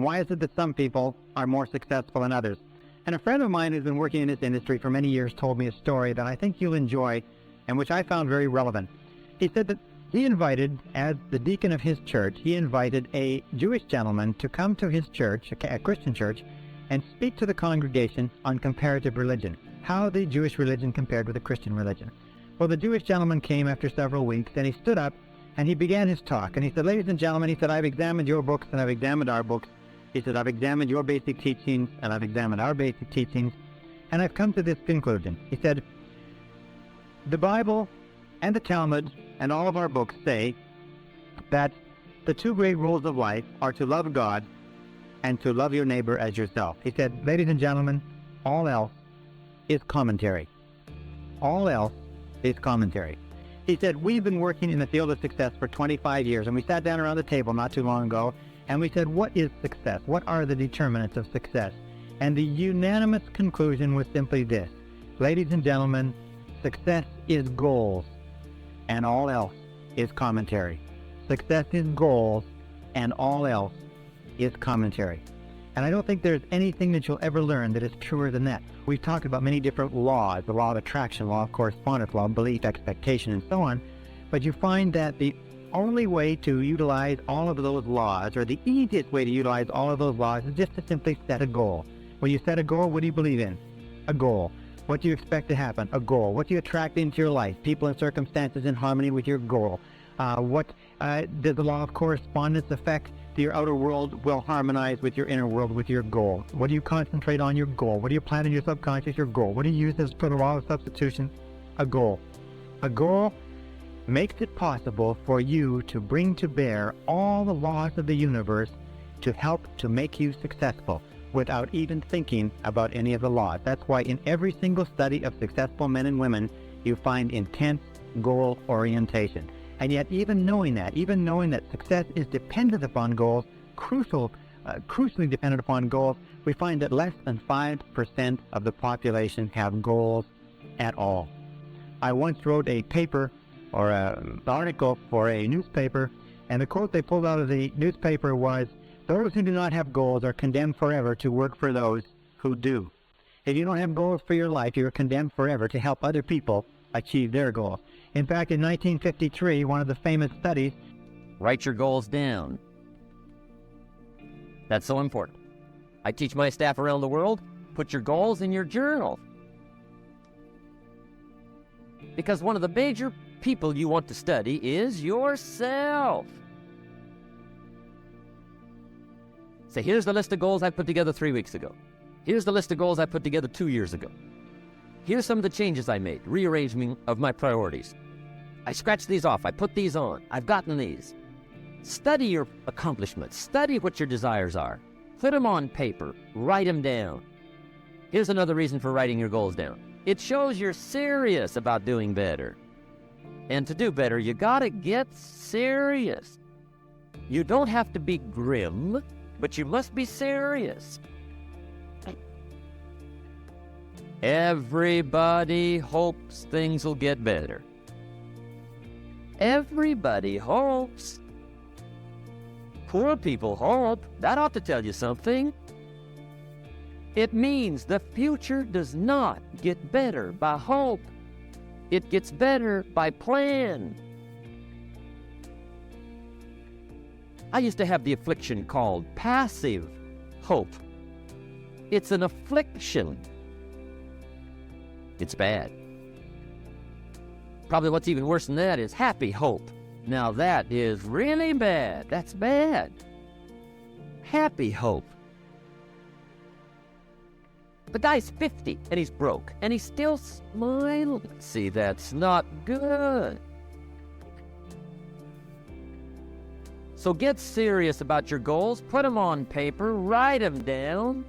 Why is it that some people are more successful than others? And a friend of mine who's been working in this industry for many years told me a story that I think you'll enjoy and which I found very relevant. He said that he invited, as the deacon of his church, he invited a Jewish gentleman to come to his church, a Christian church, and speak to the congregation on comparative religion, how the Jewish religion compared with the Christian religion. Well, the Jewish gentleman came after several weeks, and he stood up and he began his talk. And he said, "Ladies and gentlemen," he said, "I've examined your books and I've examined our books." He said, "I've examined your basic teachings and I've examined our basic teachings, and I've come to this conclusion." He said, "The Bible and the Talmud and all of our books say that the two great rules of life are to love God and to love your neighbor as yourself." He said, "Ladies and gentlemen, all else is commentary. All else is commentary." He said, "We've been working in the field of success for 25 years, and we sat down around the table not too long ago, and we said, what is success? What are the determinants of success?" And the unanimous conclusion was simply this: ladies and gentlemen, success is goals, and all else is commentary. Success is goals, and all else is commentary. And I don't think there's anything that you'll ever learn that is truer than that. We've talked about many different laws, the law of attraction, law of correspondence, law of belief, expectation, and so on. But you find that the only way to utilize all of those laws, or the easiest way to utilize all of those laws, is just to simply set a goal. When you set a goal, what do you believe in? A goal. What do you expect to happen? A goal. What do you attract into your life? People and circumstances in harmony with your goal. What does the law of correspondence affect? Your outer world will harmonize with your inner world with your goal. What do you concentrate on? Your goal. What do you plan in your subconscious? Your goal. What do you use as for the law of substitution? A goal. A goal makes it possible for you to bring to bear all the laws of the universe to help to make you successful without even thinking about any of the laws. That's why in every single study of successful men and women, you find intense goal orientation. And yet, even knowing that success is dependent upon goals, crucially dependent upon goals, we find that less than 5% of the population have goals at all. I once wrote a paper or an article for a newspaper, and the quote they pulled out of the newspaper was, "Those who do not have goals are condemned forever to work for those who do." If you don't have goals for your life, you're condemned forever to help other people achieve their goals. In fact, in 1953, one of the famous studies... Write your goals down. That's so important. I teach my staff around the world, put your goals in your journal. Because one of the major people you want to study is yourself. Say, here's the list of goals I put together 3 weeks ago. Here's the list of goals I put together 2 years ago. Here's some of the changes I made, rearrangement of my priorities. I scratched these off, I put these on, I've gotten these. Study your accomplishments, study what your desires are. Put them on paper, write them down. Here's another reason for writing your goals down. It shows you're serious about doing better. And to do better, you gotta get serious. You don't have to be grim, but you must be serious. Everybody hopes things will get better. Everybody hopes. Poor people hope. That ought to tell you something. It means the future does not get better by hope. It gets better by plan. I used to have the affliction called passive hope. It's an affliction. It's bad. Probably what's even worse than that is happy hope. Now that is really bad. That's bad. Happy hope. The guy's 50 and he's broke and he's still smiling. See, that's not good. So get serious about your goals. Put them on paper. Write them down.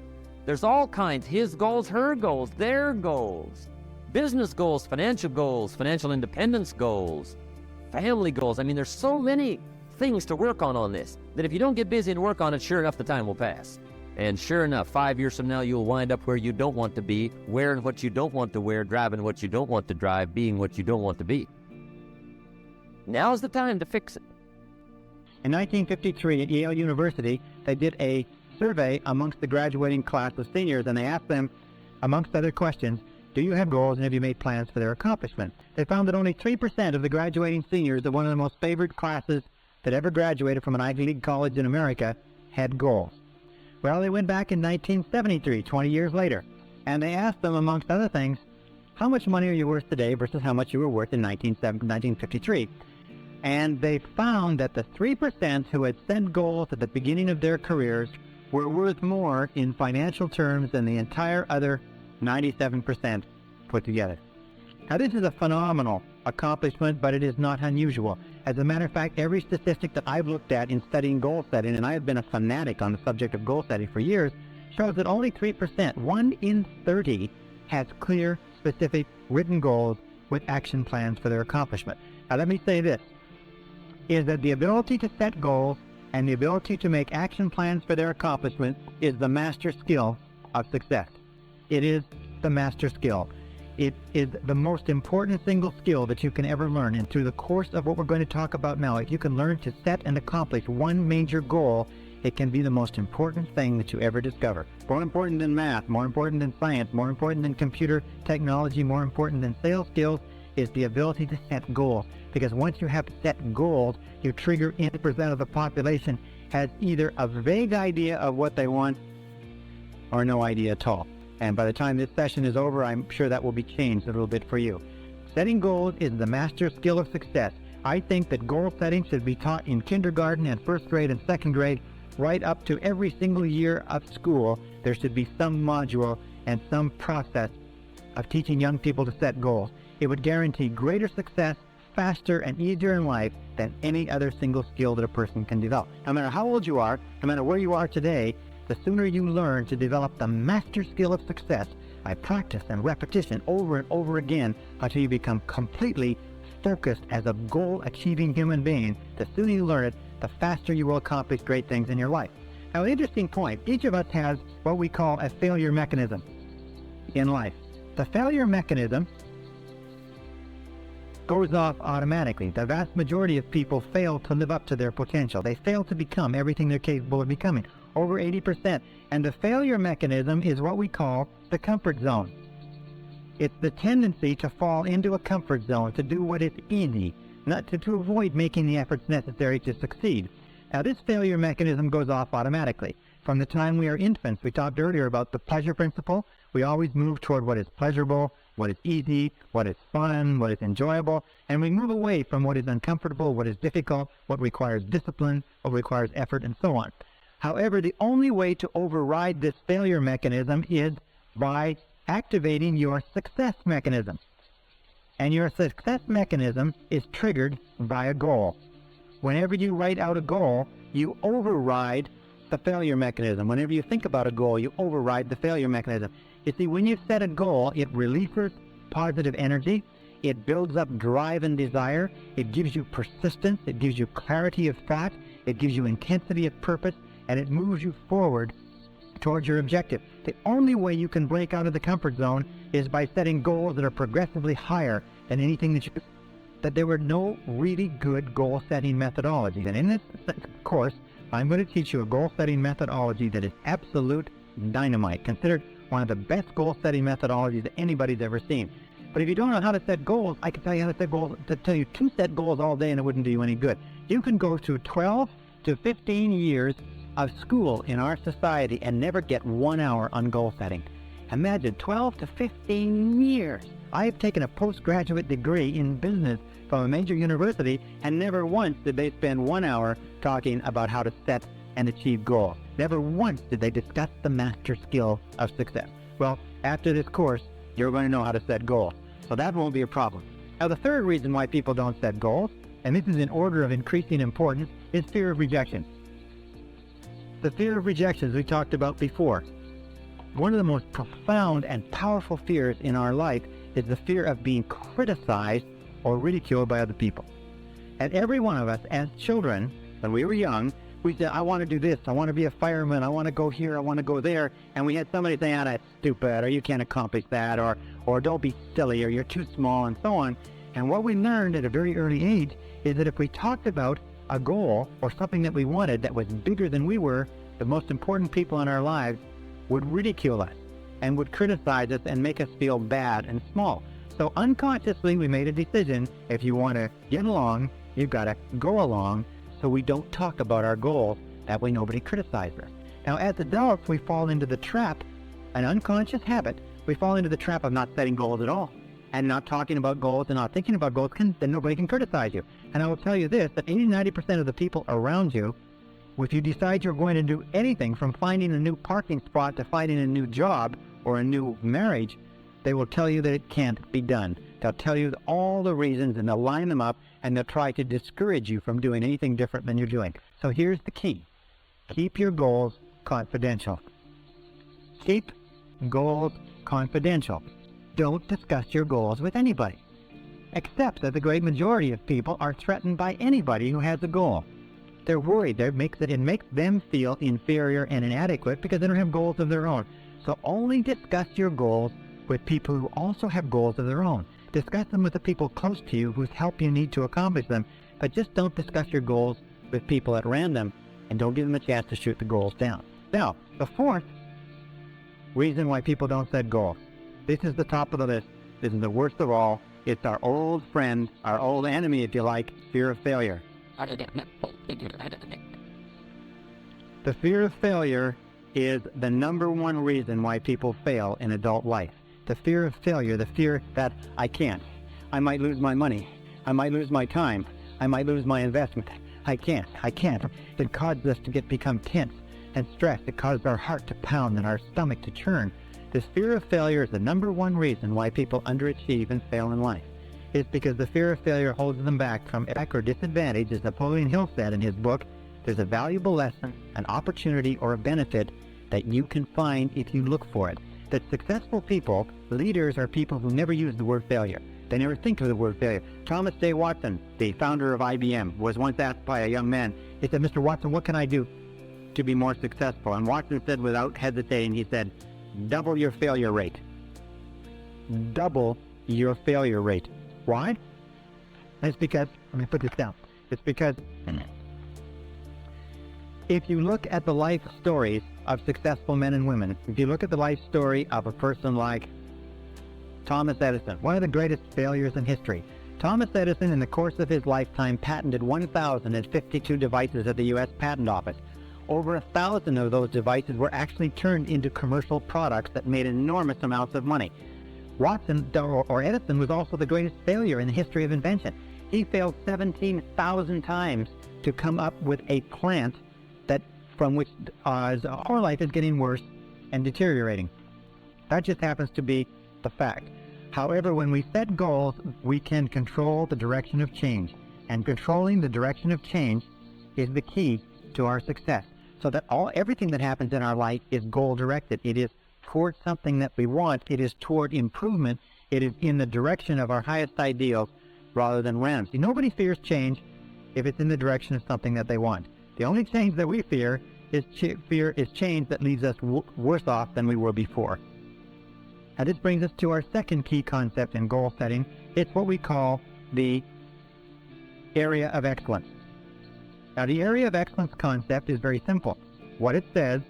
There's all kinds. His goals, her goals, their goals. Business goals, financial independence goals, family goals. I mean, there's so many things to work on this that if you don't get busy and work on it, sure enough, the time will pass. And sure enough, 5 years from now, you'll wind up where you don't want to be, wearing what you don't want to wear, driving what you don't want to drive, being what you don't want to be. Now's the time to fix it. In 1953 at Yale University, they did a survey amongst the graduating class of seniors, and they asked them, amongst other questions, do you have goals and have you made plans for their accomplishment? They found that only 3% of the graduating seniors of one of the most favored classes that ever graduated from an Ivy League college in America had goals. Well, they went back in 1973, 20 years later, and they asked them, amongst other things, how much money are you worth today versus how much you were worth in 1953? And they found that the 3% who had set goals at the beginning of their careers were worth more in financial terms than the entire other 97% put together. Now, this is a phenomenal accomplishment, but it is not unusual. As a matter of fact, every statistic that I've looked at in studying goal setting, and I have been a fanatic on the subject of goal setting for years, shows that only 3%, 1 in 30, has clear, specific, written goals with action plans for their accomplishment. Now, let me say this, is that the ability to set goals and the ability to make action plans for their accomplishment is the master skill of success. It is the master skill. It is the most important single skill that you can ever learn. And through the course of what we're going to talk about now, if you can learn to set and accomplish one major goal, it can be the most important thing that you ever discover. More important than math, more important than science, more important than computer technology, more important than sales skills is the ability to set goals. Because once you have set goals, you trigger 80% of the population has either a vague idea of what they want or no idea at all. And by the time this session is over, I'm sure that will be changed a little bit for you. Setting goals is the master skill of success. I think that goal setting should be taught in kindergarten and first grade and second grade, right up to every single year of school. There should be some module and some process of teaching young people to set goals. It would guarantee greater success, faster and easier in life than any other single skill that a person can develop. No matter how old you are, no matter where you are today, the sooner you learn to develop the master skill of success by practice and repetition over and over again until you become completely focused as a goal-achieving human being, the sooner you learn it, the faster you will accomplish great things in your life. Now, an interesting point, each of us has what we call a failure mechanism in life. The failure mechanism goes off automatically. The vast majority of people fail to live up to their potential. They fail to become everything they're capable of becoming, over 80%. And the failure mechanism is what we call the comfort zone. It's the tendency to fall into a comfort zone, to do what is easy, not to avoid making the efforts necessary to succeed. Now, this failure mechanism goes off automatically. From the time we are infants, we talked earlier about the pleasure principle. We always move toward what is pleasurable, what is easy, what is fun, what is enjoyable, and we move away from what is uncomfortable, what is difficult, what requires discipline, what requires effort, and so on. However, the only way to override this failure mechanism is by activating your success mechanism. And your success mechanism is triggered by a goal. Whenever you write out a goal, you override the failure mechanism. Whenever you think about a goal, you override the failure mechanism. You see, when you set a goal, it releases positive energy, it builds up drive and desire, it gives you persistence, it gives you clarity of thought, it gives you intensity of purpose, and it moves you forward towards your objective. The only way you can break out of the comfort zone is by setting goals that are progressively higher than anything that there were no really good goal-setting methodologies. And in this course, I'm going to teach you a goal-setting methodology that is absolute dynamite, considered one of the best goal-setting methodologies that anybody's ever seen. But if you don't know how to set goals, I can tell you how to set goals, to set goals all day, and it wouldn't do you any good. You can go through 12 to 15 years of school in our society and never get 1 hour on goal setting. Imagine 12 to 15 years. I've taken a postgraduate degree in business from a major university, and never once did they spend 1 hour talking about how to set and achieve goals. Never once did they discuss the master skill of success. Well, after this course, you're going to know how to set goals, so that won't be a problem. Now, the third reason why people don't set goals, and this is in order of increasing importance, is fear of rejection. The fear of rejection, as we talked about before. One of the most profound and powerful fears in our life is the fear of being criticized or ridiculed by other people. And every one of us, as children, when we were young, we said, I want to do this, I want to be a fireman, I want to go here, I want to go there. And we had somebody say, ah, that's stupid, or you can't accomplish that, or don't be silly, or you're too small, and so on. And what we learned at a very early age is that if we talked about a goal or something that we wanted that was bigger than we were, the most important people in our lives would ridicule us and would criticize us and make us feel bad and small. So unconsciously, we made a decision. If you want to get along, you've got to go along, so we don't talk about our goals. That way nobody criticizes us. Now, as adults, we fall into the trap, an unconscious habit. We fall into the trap of not setting goals at all, and not talking about goals and not thinking about goals, then nobody can criticize you. And I will tell you this, that 80-90% of the people around you, if you decide you're going to do anything from finding a new parking spot to finding a new job or a new marriage, they will tell you that it can't be done. They'll tell you all the reasons, and they'll line them up, and they'll try to discourage you from doing anything different than you're doing. So here's the key. Keep your goals confidential. Keep goals confidential. Don't discuss your goals with anybody, except that the great majority of people are threatened by anybody who has a goal. They're worried. It makes them feel inferior and inadequate because they don't have goals of their own. So only discuss your goals with people who also have goals of their own. Discuss them with the people close to you whose help you need to accomplish them, but just don't discuss your goals with people at random, and don't give them a chance to shoot the goals down. Now, the fourth reason why people don't set goals. This is the top of the list. This is the worst of all. It's our old friend, our old enemy, if you like, fear of failure. The fear of failure is the number one reason why people fail in adult life. The fear of failure, the fear that I can't. I might lose my money. I might lose my time. I might lose my investment. I can't. It causes us to become tense and stressed. It causes our heart to pound and our stomach to churn. This fear of failure is the number one reason why people underachieve and fail in life. It's because the fear of failure holds them back from or disadvantage. As Napoleon Hill said in his book, there's a valuable lesson, an opportunity, or a benefit that you can find if you look for it. That successful people, leaders, are people who never use the word failure. They never think of the word failure. Thomas J. Watson, the founder of IBM, was once asked by a young man, he said, "Mr. Watson, what can I do to be more successful?" And Watson said without hesitating, he said, "Double your failure rate." Double your failure rate. Why? It's because, let me put this down. It's because if you look at the life stories of successful men and women, if you look at the life story of a person like Thomas Edison, one of the greatest failures in history. Thomas Edison, in the course of his lifetime, patented 1,052 devices at the U.S. Patent Office. Over 1,000 of those devices were actually turned into commercial products that made enormous amounts of money. Edison was also the greatest failure in the history of invention. He failed 17,000 times to come up with a plant that from which our life is getting worse and deteriorating. That just happens to be the fact. However, when we set goals, we can control the direction of change, and controlling the direction of change is the key to our success. So that everything that happens in our life is goal directed. It is toward something that we want. It is toward improvement. It is in the direction of our highest ideals rather than random. See, nobody fears change if it's in the direction of something that they want. The only change that we fear is change that leaves us worse off than we were before. And this brings us to our second key concept in goal setting. It's what we call the area of excellence. Now, the area of excellence concept is very simple. What it says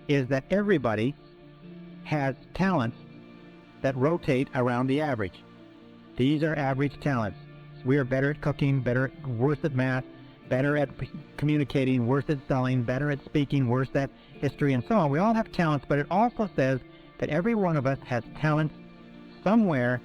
is that everybody has talents that rotate around the average. These are average talents. We are better at cooking, worse at math, better at communicating, worse at selling, better at speaking, worse at history, and so on. We all have talents, but it also says that every one of us has talents somewhere.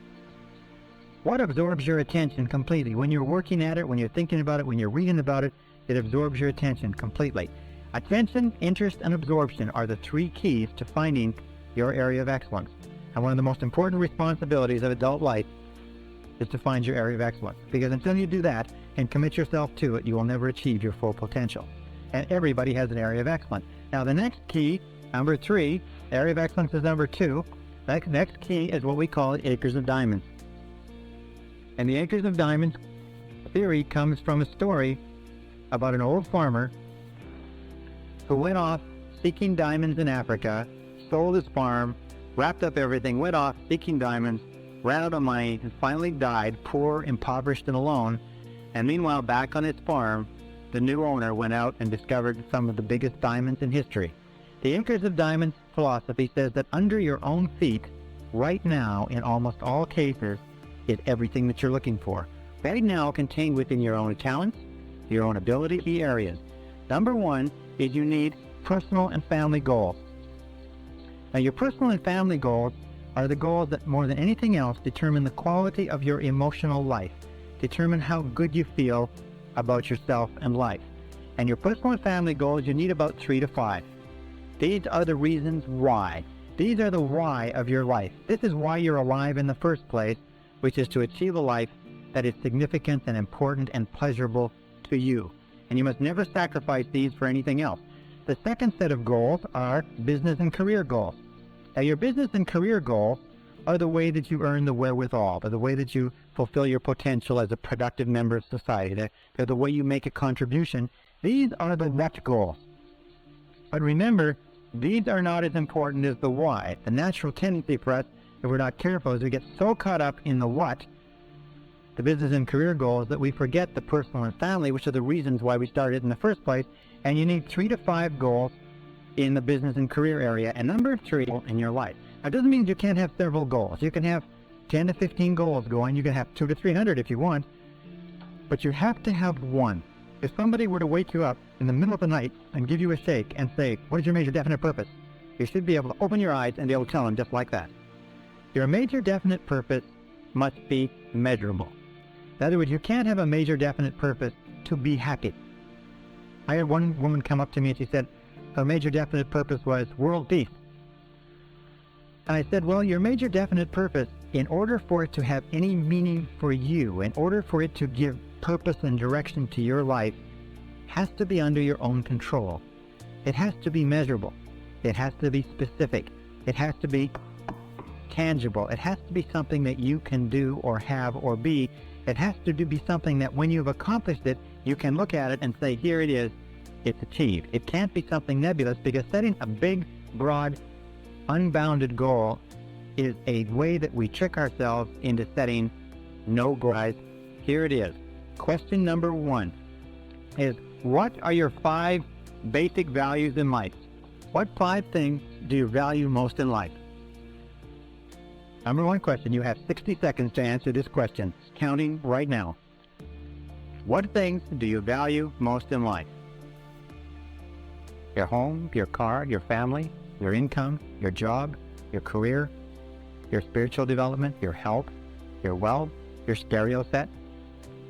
What absorbs your attention completely? When you're working at it, when you're thinking about it, when you're reading about it, it absorbs your attention completely. Attention, interest, and absorption are the three keys to finding your area of excellence. And one of the most important responsibilities of adult life is to find your area of excellence. Because until you do that and commit yourself to it, you will never achieve your full potential. And everybody has an area of excellence. Now, the next key, number 3, area of excellence is number 2. The next key is what we call acres of diamonds. And the acres of diamonds theory comes from a story about an old farmer who went off seeking diamonds in Africa, sold his farm, wrapped up everything, went off seeking diamonds, ran out of money, and finally died, poor, impoverished, and alone. And meanwhile, back on his farm, the new owner went out and discovered some of the biggest diamonds in history. The Anchors of Diamonds philosophy says that under your own feet, right now, in almost all cases, is everything that you're looking for. Right now, contained within your own talents, your own ability, key areas. Number one is you need personal and family goals. Now, your personal and family goals are the goals that, more than anything else, determine the quality of your emotional life, determine how good you feel about yourself and life. And your personal and family goals, you need about 3 to 5. These are the reasons why. These are the why of your life. This is why you're alive in the first place, which is to achieve a life that is significant and important and pleasurable to you. And you must never sacrifice these for anything else. The second set of goals are business and career goals. Now, your business and career goals are the way that you earn the wherewithal, or the way that you fulfill your potential as a productive member of society. They're the way you make a contribution. These are the what goals. But remember, these are not as important as the why. The natural tendency for us, if we're not careful, is we get so caught up in the what, the business and career goals, that we forget the personal and family, which are the reasons why we started in the first place. And you need 3 to 5 goals in the business and career area, and number 3 in your life. Now, it doesn't mean you can't have several goals. You can have 10 to 15 goals going. You can have 200 to 300 if you want, but you have to have one. If somebody were to wake you up in the middle of the night and give you a shake and say, what is your major definite purpose? You should be able to open your eyes and be able to tell them just like that. Your major definite purpose must be measurable. In other words, you can't have a major definite purpose to be happy. I had one woman come up to me and she said, her major definite purpose was world peace. And I said, well, your major definite purpose, in order for it to have any meaning for you, in order for it to give purpose and direction to your life, has to be under your own control. It has to be measurable. It has to be specific. It has to be tangible. It has to be something that you can do or have or be. It has to be something that when you've accomplished it, you can look at it and say, here it is, it's achieved. It can't be something nebulous, because setting a big, broad, unbounded goal is a way that we trick ourselves into setting no goals. Here it is. Question number 1 is, what are your 5 basic values in life? What 5 things do you value most in life? Number 1 question. You have 60 seconds to answer this question, counting right now. What things do you value most in life? Your home, your car, your family, your income, your job, your career, your spiritual development, your health, your wealth, your stereo set,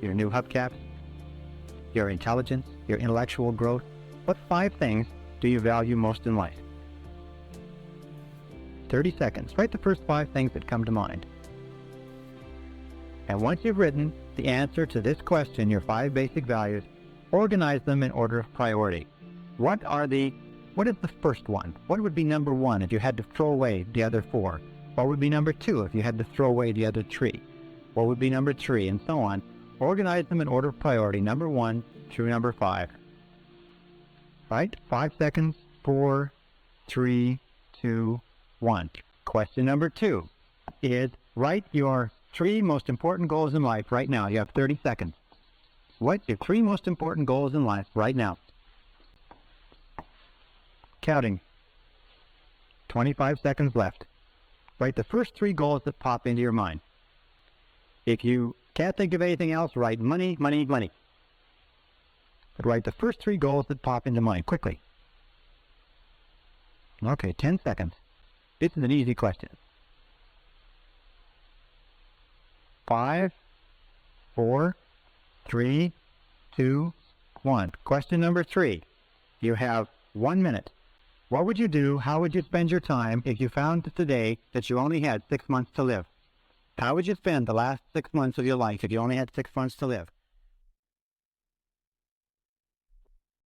your new hubcaps, your intelligence, your intellectual growth. What 5 things do you value most in life? 30 seconds. Write the first 5 things that come to mind. And once you've written the answer to this question, your 5 basic values, organize them in order of priority. What is the first one? What would be number 1 if you had to throw away the other 4? What would be number 2 if you had to throw away the other 3? What would be number 3, and so on? Organize them in order of priority, number 1 through number 5. Right? 5 seconds, 4, 3, 2, 1. Question number 2 is, write your 3 most important goals in life right now. You have 30 seconds. What's your 3 most important goals in life right now? Counting. 25 seconds left. Write the first 3 goals that pop into your mind. If you can't think of anything else, write money, money, money. But write the first 3 goals that pop into mind, quickly. Okay, 10 seconds. This is an easy question. 5, 4, 3, 2, 1. Question number 3. You have 1 minute. What would you do? How would you spend your time if you found today that you only had 6 months to live? How would you spend the last 6 months of your life if you only had 6 months to live?